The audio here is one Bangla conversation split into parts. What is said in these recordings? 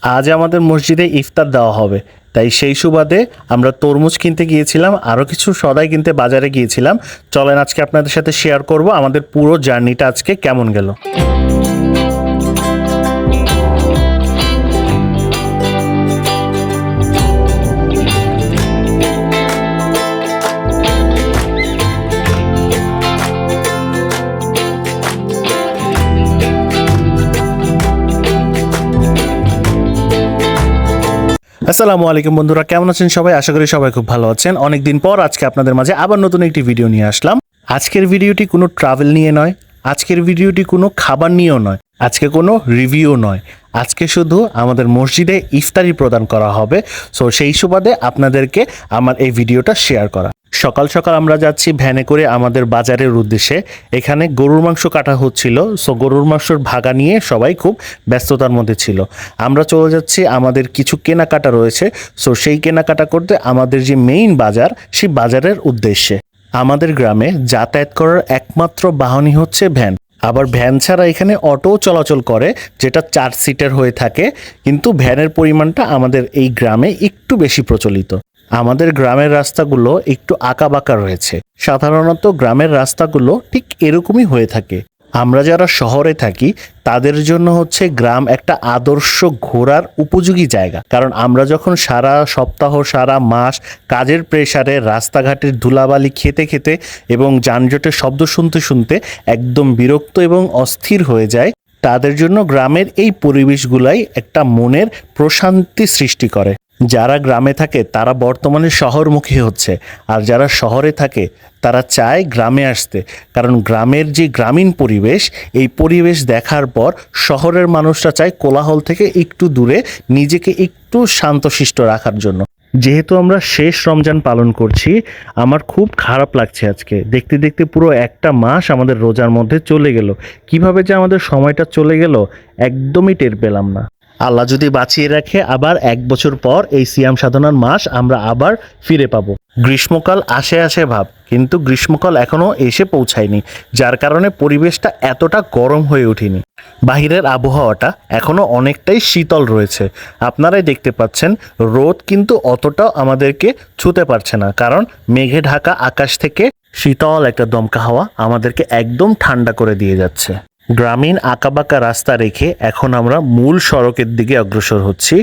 আজ আমাদের মসজিদে ইফতার দেওয়া হবে, তাই সেই সুবাদে আমরা তরমুজ কিনতে গিয়েছিলাম, আরও কিছু সদাই কিনতে বাজারে গিয়েছিলাম। চলেন আজকে আপনাদের সাথে শেয়ার করব আমাদের পুরো জার্নিটা আজকে কেমন গেল। আসসালামু আলাইকুম বন্ধুরা, কেমন আছেন সবাই? আশা করি সবাই খুব ভালো আছেন। অনেকদিন পর আজকে আপনাদের মাঝে আবার নতুন একটি ভিডিও নিয়ে আসলাম। আজকের ভিডিওটি কোনো ট্রাভেল নিয়ে নয়, আজকের ভিডিওটি কোনো খাবার নিয়েও নয়, আজকে কোনো রিভিউ নয়, আজকে শুধু আমাদের মসজিদে ইফতারি প্রদান করা হবে। সো সেই সুবাদে আপনাদেরকে আমার এই ভিডিওটা শেয়ার করা। সকাল সকাল আমরা যাচ্ছি ভ্যানে করে আমাদের বাজারের উদ্দেশ্যে। এখানে গরুর মাংস কাটা হচ্ছিল, সো গরুর মাংসর ভাগা নিয়ে সবাই খুব ব্যস্ততার মধ্যে ছিল। আমরা চলে যাচ্ছি, আমাদের কিছু কেনাকাটা রয়েছে, সো সেই কেনাকাটা করতে আমাদের যে মেইন বাজার, সেই বাজারের উদ্দেশ্যে। আমাদের গ্রামে যাতায়াত করার একমাত্র বাহনই হচ্ছে ভ্যান। আবার ভ্যান ছাড়া এখানে অটোও চলাচল করে, যেটা 4 সিটের হয়ে থাকে, কিন্তু ভ্যানের পরিমাণটা আমাদের এই গ্রামে একটু বেশি প্রচলিত। আমাদের গ্রামের রাস্তাগুলো একটু আঁকাবাঁকা রয়েছে। সাধারণত গ্রামের রাস্তাগুলো ঠিক এরকমই হয়ে থাকে। আমরা যারা শহরে থাকি তাদের জন্য হচ্ছে গ্রাম একটা আদর্শ ঘোরার উপযোগী জায়গা, কারণ আমরা যখন সারা সপ্তাহ সারা মাস কাজের প্রেসারে রাস্তাঘাটের ধুলাবালি খেতে খেতে এবং যানজটের শব্দ শুনতে শুনতে একদম বিরক্ত এবং অস্থির হয়ে যায়, তাদের জন্য গ্রামের এই পরিবেশগুলাই একটা মনের প্রশান্তি সৃষ্টি করে। যারা গ্রামে থাকে তারা বর্তমানে শহরমুখী হচ্ছে, আর যারা শহরে থাকে তারা চায় গ্রামে আসতে, কারণ গ্রামের যে গ্রামীণ পরিবেশ, এই পরিবেশ দেখার পর শহরের মানুষরা চায় কোলাহল থেকে একটু দূরে নিজেকে একটু শান্তশিষ্ট রাখার জন্য। যেহেতু আমরা শেষ রমজান পালন করছি, আমার খুব খারাপ লাগছে আজকে। দেখতে দেখতে পুরো একটা মাস আমাদের রোজার মধ্যে চলে গেল। কিভাবে যে আমাদের সময়টা চলে গেল একদমই টের পেলাম না। আল্লাহ যদি বাঁচিয়ে রাখে, আবার 1 বছর পর এই সিয়াম সাধনার মাস আমরা আবার ফিরে পাবো। গ্রীষ্মকাল আসে আসে ভাব, কিন্তু গ্রীষ্মকাল এখনো এসে পৌঁছায়নি, যার কারণে পরিবেশটা এতটা গরম হয়ে ওঠেনি। বাহিরের আবহাওয়াটা এখনো অনেকটাই শীতল রয়েছে। আপনারাই দেখতে পাচ্ছেন, রোদ কিন্তু অতটা আমাদেরকে ছুঁতে পারছে না, কারণ মেঘে ঢাকা আকাশ থেকে শীতল একটা দমকা হাওয়া আমাদেরকে একদম ঠান্ডা করে দিয়ে যাচ্ছে। গ্রামীণ আঁকাবাঁকা রাস্তা রেখে এখন আমরা মূল সড়কের দিকে অগ্রসর হচ্ছি।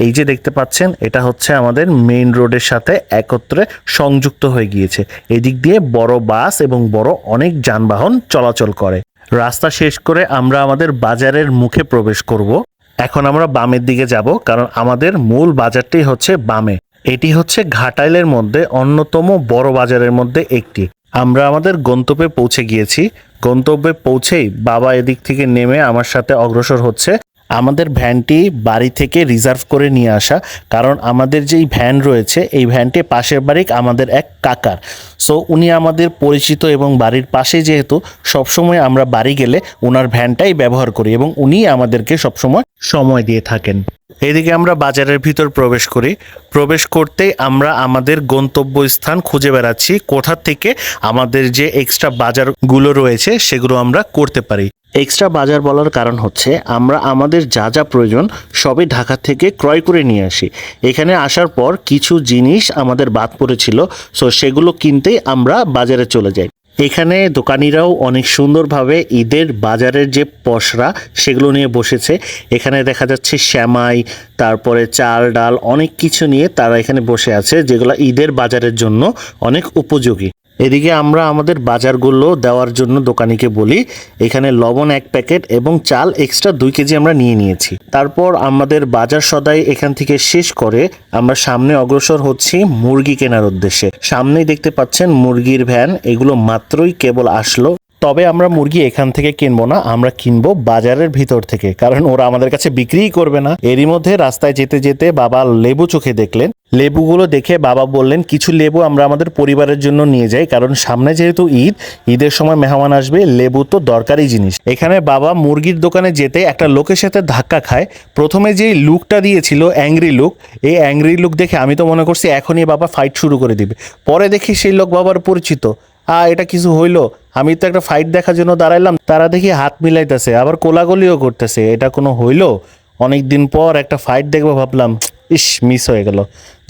এই যে দেখতে পাচ্ছেন, এটা হচ্ছে আমাদের মেইন রোডের সাথে একত্রে সংযুক্ত হয়ে গিয়েছে। এদিক দিয়ে বড় বাস এবং বড় অনেক যানবাহন চলাচল করে। রাস্তা শেষ করে আমরা আমাদের বাজারের মুখে প্রবেশ করব। এখন আমরা বামের দিকে যাব, কারণ আমাদের মূল বাজারটি হচ্ছে বামে। এটি হচ্ছে ঘাটাইলের মধ্যে অন্যতম বড় বাজারের মধ্যে একটি। আমরা আমাদের গন্তব্যে পৌঁছে গিয়েছি। গন্তব্যে পৌঁছেই বাবা এদিক থেকে নেমে আমার সাথে অগ্রসর হচ্ছে। আমাদের ভ্যানটি বাড়ি থেকে রিজার্ভ করে নিয়ে আসা, কারণ আমাদের যেই ভ্যান রয়েছে এই ভ্যানটি পাশের বাড়ির আমাদের এক কাকার। সো উনি আমাদের পরিচিত এবং বাড়ির পাশে, যেহেতু সবসময় আমরা বাড়ি গেলে ওনার ভ্যানটাই ব্যবহার করি এবং উনি আমাদেরকে সবসময় সময় দিয়ে থাকেন। এদিকে আমরা বাজারের ভিতর প্রবেশ করি। প্রবেশ করতেই আমরা আমাদের গন্তব্যস্থান খুঁজে বেড়াচ্ছি, কোথা থেকে আমাদের যে এক্সট্রা বাজারগুলো রয়েছে সেগুলো আমরা করতে পারি। এক্সট্রা বাজার বলার কারণ হচ্ছে, আমরা আমাদের যা যা প্রয়োজন সবই ঢাকা থেকে ক্রয় করে নিয়ে আসি। এখানে আসার পর কিছু জিনিস আমাদের বাদ পড়েছিল, সো সেগুলো কিনতেই আমরা বাজারে চলে যাই। এখানে দোকানিরাও অনেক সুন্দরভাবে ঈদের বাজারের যে পসরা সেগুলো নিয়ে বসেছে। এখানে দেখা যাচ্ছে সেমাই, তারপরে চাল ডাল অনেক কিছু নিয়ে তারা এখানে বসে আছে, যেগুলো ঈদের বাজারের জন্য অনেক উপযোগী। এদিকে আমরা আমাদের বাজারগুলো দেওয়ার জন্য দোকানিকে বলি। এখানে লবণ 1 প্যাকেট এবং চাল এক্সট্রা 2 কেজি আমরা নিয়ে নিয়েছি। তারপর আমাদের বাজার সদাই এখান থেকে শেষ করে আমরা সামনে অগ্রসর হচ্ছি মুরগি কেনার উদ্দেশ্যে। সামনেই দেখতে পাচ্ছেন মুরগির ভ্যান, এগুলো মাত্রই কেবল আসলো। তবে আমরা মুরগি এখান থেকে কিনবো না, আমরা কিনবো বাজারের ভিতর থেকে, কারণ ওরা আমাদের কাছে বিক্রিই করবে না। এরই মধ্যে রাস্তায় যেতে যেতে বাবা লেবু চোখে দেখলেন। লেবুগুলো দেখে বাবা বললেন, কিছু লেবু আমরা আমাদের পরিবারের জন্য নিয়ে যাই, কারণ সামনে যেহেতু ঈদের সময় মেহমান আসবে, লেবু তো দরকারি জিনিস। এখানে বাবা মুরগির দোকানে যেতে একটা লোকের সাথে ধাক্কা খায়। প্রথমে যে লুকটা দিয়েছিল অ্যাংরি লুক, এই অ্যাংরি লুক দেখে আমি তো মনে করছি এখনই বাবা ফাইট শুরু করে দিবে। পরে দেখি সেই লোক বাবার পরিচিত। এটা কিছু হইলো? আমি তো একটা ফাইট দেখার জন্য দাঁড়াইলাম, তারা দেখি হাত মিলাইতেছে, আবার কোলাগুলিও করতেছে। এটা কোনো হইলো? অনেক দিন পর একটা ফাইট দেখবো ভাবলাম, ইস মিস হয়ে গেল।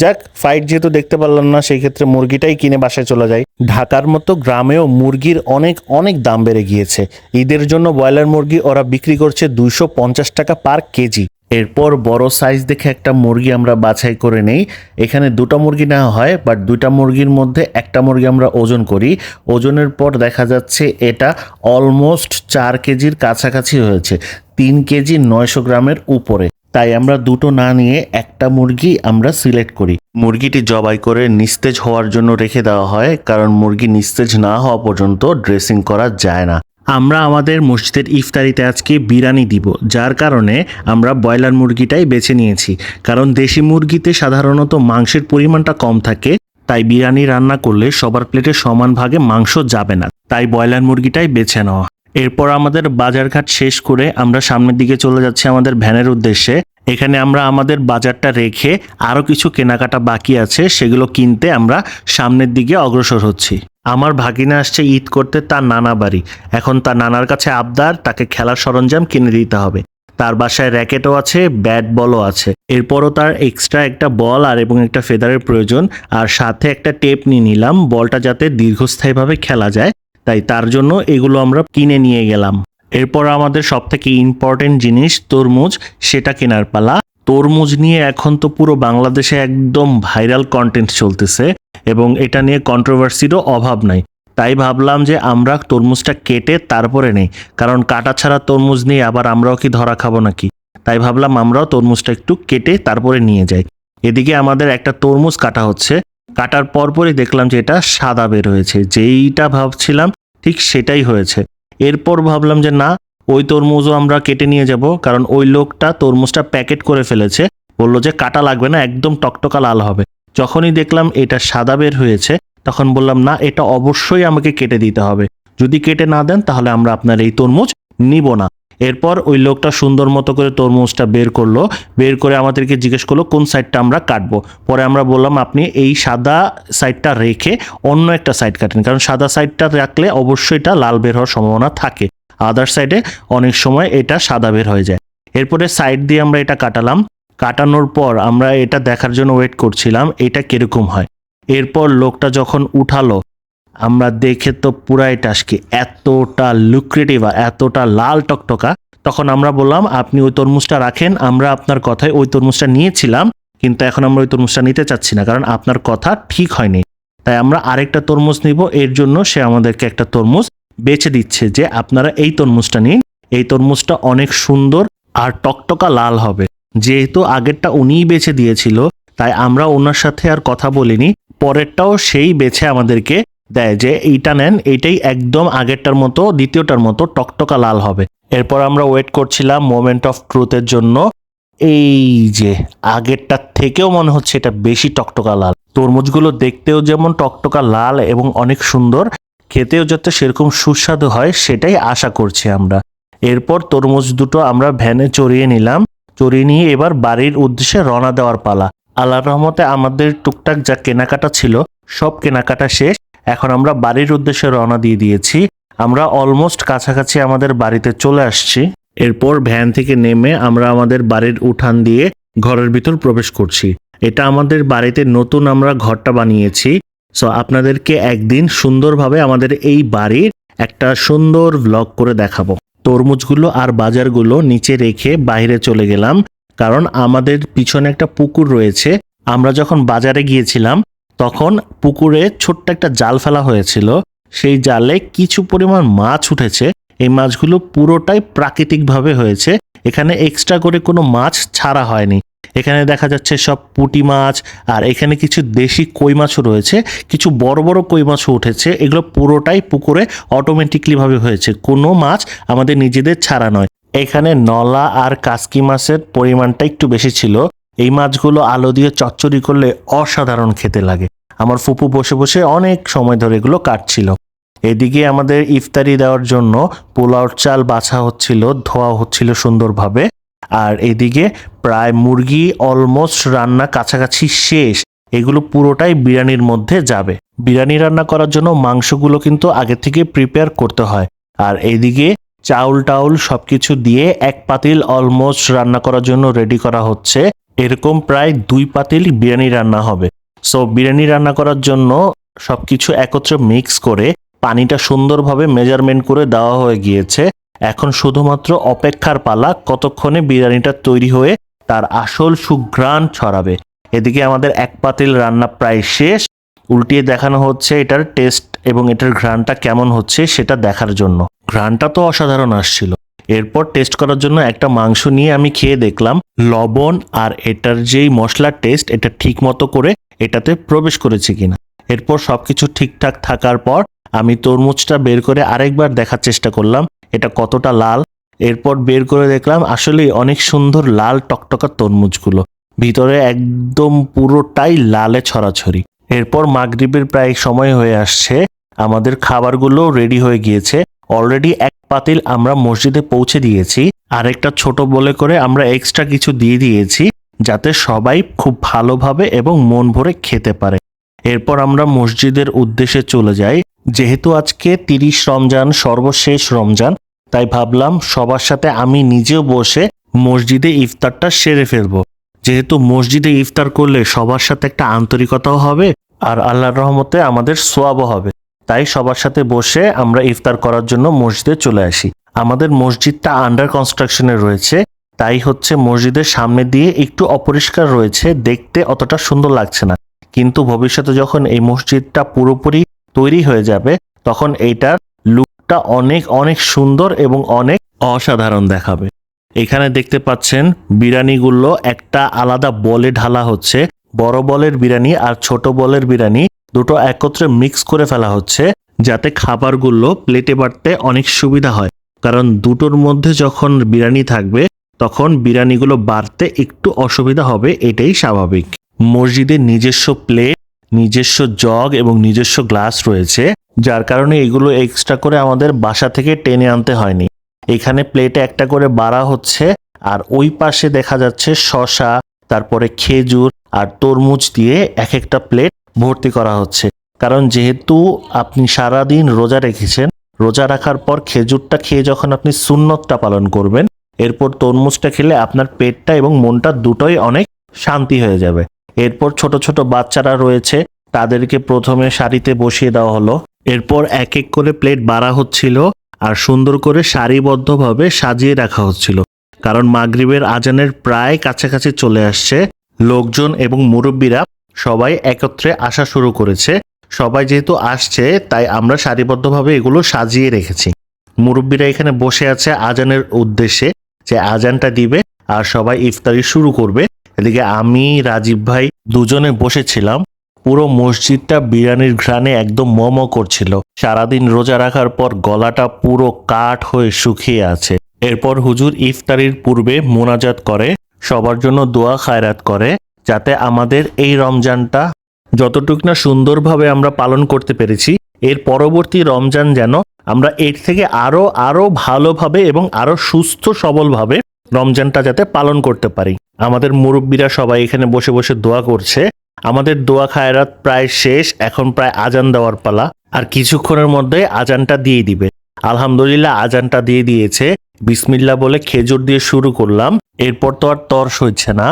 যাক, ফাইট যেহেতু দেখতে পারলাম না, সেই ক্ষেত্রে মুরগিটাই কিনে বাসায় চলে যাই। ঢাকার মতো গ্রামেও মুরগির অনেক অনেক দাম বেড়ে গিয়েছে। ঈদের জন্য ব্রয়লার মুরগি ওরা বিক্রি করছে 250 টাকা পার কেজি। এরপর বড় সাইজ দেখে একটা মুরগি আমরা বাছাই করে নেই। এখানে দুটো মুরগি নেওয়া হয়, বাট দুইটা মুরগির মধ্যে একটা মুরগি আমরা ওজন করি। ওজনের পর দেখা যাচ্ছে এটা অলমোস্ট 4 কেজির কাছাকাছি হয়েছে, 3 কেজি 900 গ্রামের উপরে। তাই আমরা দুটো না নিয়ে একটা মুরগি আমরা সিলেক্ট করি। মুরগিটি জবাই করে নিস্তেজ হওয়ার জন্য রেখে দেওয়া হয়, কারণ মুরগি নিস্তেজ না হওয়া পর্যন্ত ড্রেসিং করা যায় না। আমরা আমাদের মসজিদের ইফতারিতে আজকে বিরিয়ানি দিব, যার কারণে আমরা ব্রয়লার মুরগিটাই বেছে নিয়েছি। কারণ দেশি মুরগিতে সাধারণত মাংসের পরিমাণটা কম থাকে, তাই বিরিয়ানি রান্না করলে সবার প্লেটে সমান ভাগে মাংস যাবে না, তাই ব্রয়লার মুরগিটাই বেছে নেওয়া। এরপর আমাদের বাজারঘাট শেষ করে আমরা সামনের দিকে চলে যাচ্ছি আমাদের ভ্যানের উদ্দেশ্যে। এখানে আমরা আমাদের বাজারটা রেখে আরও কিছু কেনাকাটা বাকি আছে, সেগুলো কিনতে আমরা সামনের দিকে অগ্রসর হচ্ছি। আমার ভাগিনা আসছে ঈদ করতে তার নানা বাড়ি। এখন তার নানার কাছে আবদার, তাকে খেলার সরঞ্জাম কিনে দিতে হবে। তার বাসায় র্যাকেটও আছে, ব্যাট বলও আছে। এরপরও তার এক্সট্রা একটা বল আর এবং একটা ফেদারের প্রয়োজন, আর সাথে একটা টেপ নিয়ে নিলাম, বলটা যাতে দীর্ঘস্থায়ীভাবে খেলা যায়, তাই তার জন্য এগুলো আমরা কিনে নিয়ে গেলাম। এরপর আমাদের সব থেকে ইম্পর্টেন্ট জিনিস তরমুজ, সেটা কেনার পালা। তরমুজ নিয়ে এখন তো পুরো বাংলাদেশে একদম ভাইরাল কন্টেন্ট চলতেছে এবং এটা নিয়ে কন্ট্রোভার্সিরও অভাব নাই। তাই ভাবলাম যে আমরা তরমুজটা কেটে তারপরে নেই, কারণ কাটা ছাড়া তরমুজ নিয়ে আবার আমরাও কি ধরা খাবো নাকি। তাই ভাবলাম আমরাও তরমুজটা একটু কেটে তারপরে নিয়ে যাই। এদিকে আমাদের একটা তরমুজ কাটা হচ্ছে, কাটার পরপরই দেখলাম যে এটা সাদা বের হয়েছে। যেইটা ভাবছিলাম ঠিক সেটাই হয়েছে। এরপর ভাবলাম যে না, ওই তরমুজও আমরা কেটে নিয়ে যাব, কারণ ওই লোকটা তরমুজটা প্যাকেট করে ফেলেছে, বললো যে কাটা লাগবে না, একদম টকটকা লাল হবে। যখনই দেখলাম এটা সাদা বের হয়েছে, তখন বললাম না, এটা অবশ্যই আমাকে কেটে দিতে হবে। যদি কেটে না দেন তাহলে আমরা আপনার এই তরমুজ নিব না। এরপর ওই লোকটা সুন্দর মতো করে তরমুজটা বের করলো, বের করে আমাদেরকে জিজ্ঞেস করলো কোন সাইডটা আমরা কাটবো। পরে আমরা বললাম আপনি এই সাদা সাইডটা রেখে অন্য একটা সাইড কাটেন, কারণ সাদা সাইডটা রাখলে অবশ্যই এটা লাল বের হওয়ার সম্ভাবনা থাকে, আদার সাইডে অনেক সময় এটা সাদা বের হয়ে যায়। এরপরে সাইড দিয়ে আমরা এটা কাটালাম। কাটানোর পর আমরা এটা দেখার জন্য ওয়েট করছিলাম এটা কিরকম হয়। এরপর লোকটা যখন উঠালো, আমরা দেখে তো পুরাই টাসকি, এতটা লুক্রেটিভ আর এতটা লাল টকটকা। তখন আমরা বললাম আপনি ওই তরমুজটা রাখেন, আমরা আপনার কথায় ওই তরমুজটা নিয়েছিলাম, কিন্তু এখন আমরা ওই তরমুজটা নিতে চাচ্ছি না, কারণ আপনার কথা ঠিক হয়নি। তাই আমরা আরেকটা তরমুজ নিব। এর জন্য সে আমাদেরকে একটা তরমুজ বেছে দিচ্ছে যে আপনারা এই তরমুজটা নিন, এই তরমুজটা অনেক সুন্দর আর টকটকা লাল হবে। যেহেতু আগেরটা উনিই বেছে দিয়েছিল, তাই আমরা ওনার সাথে আর কথা বলিনি। পরেরটাও সেই বেছে আমাদেরকে দেয় যে এইটা নেন, এইটাই একদম আগেরটার মতো, দ্বিতীয়টার মতো টকটকা লাল হবে। এরপর আমরা ওয়েট করছিলাম মোমেন্ট অফ ট্রুথের জন্য। এই যে আগেরটার থেকেও মনে হচ্ছে এটা বেশি টকটকা লাল। তরমুজগুলো দেখতেও যেমন টকটকা লাল এবং অনেক সুন্দর, খেতেও যাতে সেরকম সুস্বাদু হয় সেটাই আশা করছি আমরা। এরপর তরমুজ দুটো আমরা ভ্যানে চড়িয়ে নিলাম। চড়িয়ে নিয়ে এবার বাড়ির উদ্দেশ্যে রওনা দেওয়ার পালা। আল্লাহর রহমতে আমাদের টুকটাক যা কেনাকাটা ছিল সব কেনাকাটা শেষ। এখন আমরা বাড়ির উদ্দেশ্যে রওনা দিয়ে দিয়েছি। আমরা অলমোস্ট কাছাকাছি আমাদের বাড়িতে চলে আসছি। এরপর ভ্যান থেকে নেমে আমরা আমাদের বাড়ির উঠান দিয়ে ঘরের ভিতর প্রবেশ করছি। এটা আমাদের বাড়িতে নতুন আমরা ঘরটা বানিয়েছি। সো আপনাদেরকে একদিন সুন্দরভাবে আমাদের এই বাড়ির একটা সুন্দর ভ্লগ করে দেখাবো। তরমুজগুলো আর বাজারগুলো নিচে রেখে বাইরে চলে গেলাম, কারণ আমাদের পিছনে একটা পুকুর রয়েছে। আমরা যখন বাজারে গিয়েছিলাম তখন পুকুরে ছোট্ট একটা জাল ফেলা হয়েছিল, সেই জালে কিছু পরিমাণ মাছ উঠেছে। এই মাছগুলো পুরোটাই প্রাকৃতিকভাবে হয়েছে, এখানে এক্সট্রা করে কোনো মাছ ছাড়া হয়নি। এখানে দেখা যাচ্ছে সব পুঁটি মাছ, আর এখানে কিছু দেশি কই মাছও রয়েছে, কিছু বড় বড় কই মাছও উঠেছে। এগুলো পুরোটাই পুকুরে অটোমেটিকলি ভাবে হয়েছে, কোনো মাছ আমাদের নিজেদের ছাড়া নয়। এখানে নলা আর কাসকি মাছের পরিমাণটা একটু বেশি ছিল। এই মাছগুলো আলো দিয়ে চচ্চড়ি করলে অসাধারণ খেতে লাগে। আমার ফুপু বসে বসে অনেক সময় ধরে এগুলো কাটছিল। এদিকে আমাদের ইফতারি দেওয়ার জন্য পোলাওর চাল বাছা হচ্ছিল, ধোয়া হচ্ছিল সুন্দরভাবে। আর এদিকে প্রায় মুরগি অলমোস্ট রান্না কাছাকাছি শেষ। এগুলো পুরোটাই বিরিয়ানির মধ্যে যাবে। বিরিয়ানি রান্না করার জন্য মাংসগুলো কিন্তু আগে থেকে প্রিপেয়ার করতে হয়। আর এইদিকে চাউল টাউল সবকিছু দিয়ে এক পাতিল অলমোস্ট রান্না করার জন্য রেডি করা হচ্ছে। এরকম প্রায় 2 পাতিল বিরিয়ানি রান্না হবে। সো বিরিয়ানি রান্না করার জন্য সবকিছু একত্রে মিক্স করে পানিটা সুন্দরভাবে মেজারমেন্ট করে দেওয়া হয়ে গিয়েছে। এখন শুধুমাত্র অপেক্ষার পালা কতক্ষণে বিরিয়ানিটা তৈরি হয়ে তার আসল সুঘ্রাণ ছড়াবে। এদিকে আমাদের এক পাতিল রান্না প্রায় শেষ। উল্টিয়ে দেখানো হচ্ছে এটার টেস্ট এবং এটার ঘ্রাণটা কেমন হচ্ছে সেটা দেখার জন্য। ঘ্রাণটা তো অসাধারণ আসছিল। এরপর টেস্ট করার জন্য একটা মাংস নিয়ে আমি খেয়ে দেখলাম লবণ আর এটার যেই মশলার টেস্ট এটা ঠিক মতো করে এটাতে প্রবেশ করেছে কিনা। এরপর সবকিছু ঠিকঠাক থাকার পর আমি তরমুজটা বের করে আরেকবার দেখার চেষ্টা করলাম এটা কতটা লাল। এরপর বের করে দেখলাম আসলে অনেক সুন্দর লাল টকটকা তরমুজগুলো, ভিতরে একদম পুরোটাই লালে ছড়াছড়ি। এরপর মাগরিবের প্রায় সময় হয়ে আসছে, আমাদের খাবারগুলো রেডি হয়ে গিয়েছে। অলরেডি এক পাতিল আমরা মসজিদে পৌঁছে দিয়েছি, আরেকটা ছোট বলে করে আমরা এক্সট্রা কিছু দিয়ে দিয়েছি যাতে সবাই খুব ভালোভাবে এবং মন ভরে খেতে পারে। এরপর আমরা মসজিদের উদ্দেশ্যে চলে যাই। যেহেতু আজকে 30 রমজান, সর্বশেষ রমজান, তাই ভাবলাম সবার সাথে আমি নিজেও বসে মসজিদে ইফতারটা সেরে ফেলবো। যেহেতু মসজিদে ইফতার করলে সবার সাথে একটা আন্তরিকতাও হবে আর আল্লাহর রহমতে আমাদের সোয়াবও হবে। তাই সবার সাথে বসে আমরা ইফতার করার জন্য মসজিদে চলে আসি। আমাদের মসজিদটা আন্ডার কনস্ট্রাকশনে রয়েছে, তাই হচ্ছে মসজিদের সামনে দিয়ে একটু অপরিষ্কার রয়েছে, দেখতে অতটা সুন্দর লাগছে না। কিন্তু ভবিষ্যতে যখন এই মসজিদটা পুরোপুরি তৈরি হয়ে যাবে তখন এইটার লুকটা অনেক অনেক সুন্দর এবং অনেক অসাধারণ দেখাবে। এখানে দেখতে পাচ্ছেন বিরিয়ানিগুলো একটা আলাদা বলে ঢালা হচ্ছে। বড় বলের বিরিয়ানি আর ছোট বলের বিরিয়ানি দুটো একত্রে মিক্স করে ফেলা হচ্ছে যাতে খাবারগুলো প্লেটে বাড়তে অনেক সুবিধা হয়। কারণ দুটোর মধ্যে যখন বিরিয়ানি থাকবে তখন বিরিয়ানিগুলো বাড়তে একটু অসুবিধা হবে, এটাই স্বাভাবিক। মসজিদের নিজস্ব প্লেট, নিজস্ব জগ এবং নিজস্ব গ্লাস রয়েছে, যার কারণে এগুলো এক্সট্রা করে আমাদের বাসা থেকে টেনে আনতে হয়নি। এখানে প্লেটে একটা করে বাড়া হচ্ছে আর ওই পাশে দেখা যাচ্ছে শসা, তারপরে খেজুর আর তরমুজ দিয়ে এক একটা প্লেট ভর্তি করা হচ্ছে। কারণ যেহেতু আপনি সারাদিন রোজা রেখেছেন, রোজা রাখার পর খেজুরটা খেয়ে যখন আপনি সুন্নতটা পালন করবেন, এরপর তরমুজটা খেলে আপনার পেটটা এবং মনটা দুটোই অনেক শান্তি হয়ে যাবে। এরপর ছোট ছোট বাচ্চারা রয়েছে, তাদেরকে প্রথমে সারিতে বসিয়ে দেওয়া হলো। এরপর এক এক করে প্লেট বাড়া হচ্ছিল আর সুন্দর করে সারিবদ্ধভাবে সাজিয়ে রাখা হচ্ছিল। কারণ মাগরিবের আজানের প্রায় কাছাকাছি চলে আসছে, লোকজন এবং মুরব্বীরা সবাই একত্রে আসা শুরু করেছে। সবাই যেহেতু আসছে তাই আমরা সারিবদ্ধভাবে এগুলো সাজিয়ে রেখেছি। মুরব্বীরা এখানে বসে আছে আজানের উদ্দেশ্যে, যে আজানটা দিবে আর সবাই ইফতারি শুরু করবে। এদিকে আমি রাজীব ভাই দুজনে বসেছিলাম। পুরো মসজিদটা বিরিয়ানির ঘ্রাণে একদম ম করছিল। সারাদিন রোজা রাখার পর গলাটা পুরো কাঠ হয়ে শুকিয়ে আছে। এরপর হুজুর ইফতারির পূর্বে মোনাজাত করে, সবার জন্য দোয়া খায়রাত করে, যাতে আমাদের এই রমজানটা যতটুক না সুন্দরভাবে আমরা পালন করতে পেরেছি, এর পরবর্তী রমজান যেন আমরা এর থেকে আরো ভালোভাবে এবং আরো সুস্থ সবলভাবে রমজানটা যাতে পালন করতে পারি। আমাদের মুরব্বীরা সবাই এখানে বসে বসে দোয়া করছে। আমাদের দোয়া খায়রাত প্রায় শেষ, এখন প্রায় আজান দেওয়ার পালা। আর কিছুক্ষণের মধ্যে আজানটা দিয়ে দিবে। আলহামদুলিল্লাহ আজানটা দিয়ে দিয়েছে। বিসমিল্লাহ বলে খেজুর দিয়ে শুরু করলাম। এরপর তো আর তর্স হচ্ছে না,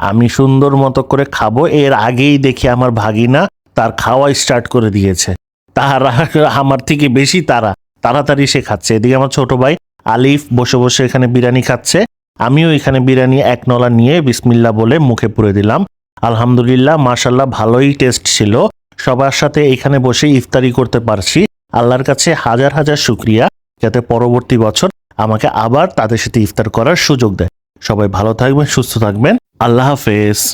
আমি সুন্দর মতো করে খাবো। এর আগেই দেখি আমার ভাগিনা তার খাওয়া স্টার্ট করে দিয়েছে। তারা আমার থেকে বেশি তাড়াতাড়ি সে খাচ্ছে। এদিকে আমার ছোট ভাই আলিফ বসে বসে এখানে বিরিয়ানি খাচ্ছে। আমিও এখানে বিরিয়ানি এক নলা নিয়ে বিসমিল্লাহ বলে মুখে পুরে দিলাম। আলহামদুলিল্লাহ মাশাল্লাহ ভালোই টেস্ট ছিল। সবার সাথে এখানে বসে ইফতারি করতে পারছি। আল্লাহর কাছে হাজার হাজার শুকরিয়া যাতে পরবর্তী বছর আমাকে আবার তাদের সাথে ইফতার করার সুযোগ দেয়। সবাই ভালো থাকবেন, সুস্থ থাকবেন। আল্লাহ হাফেজ।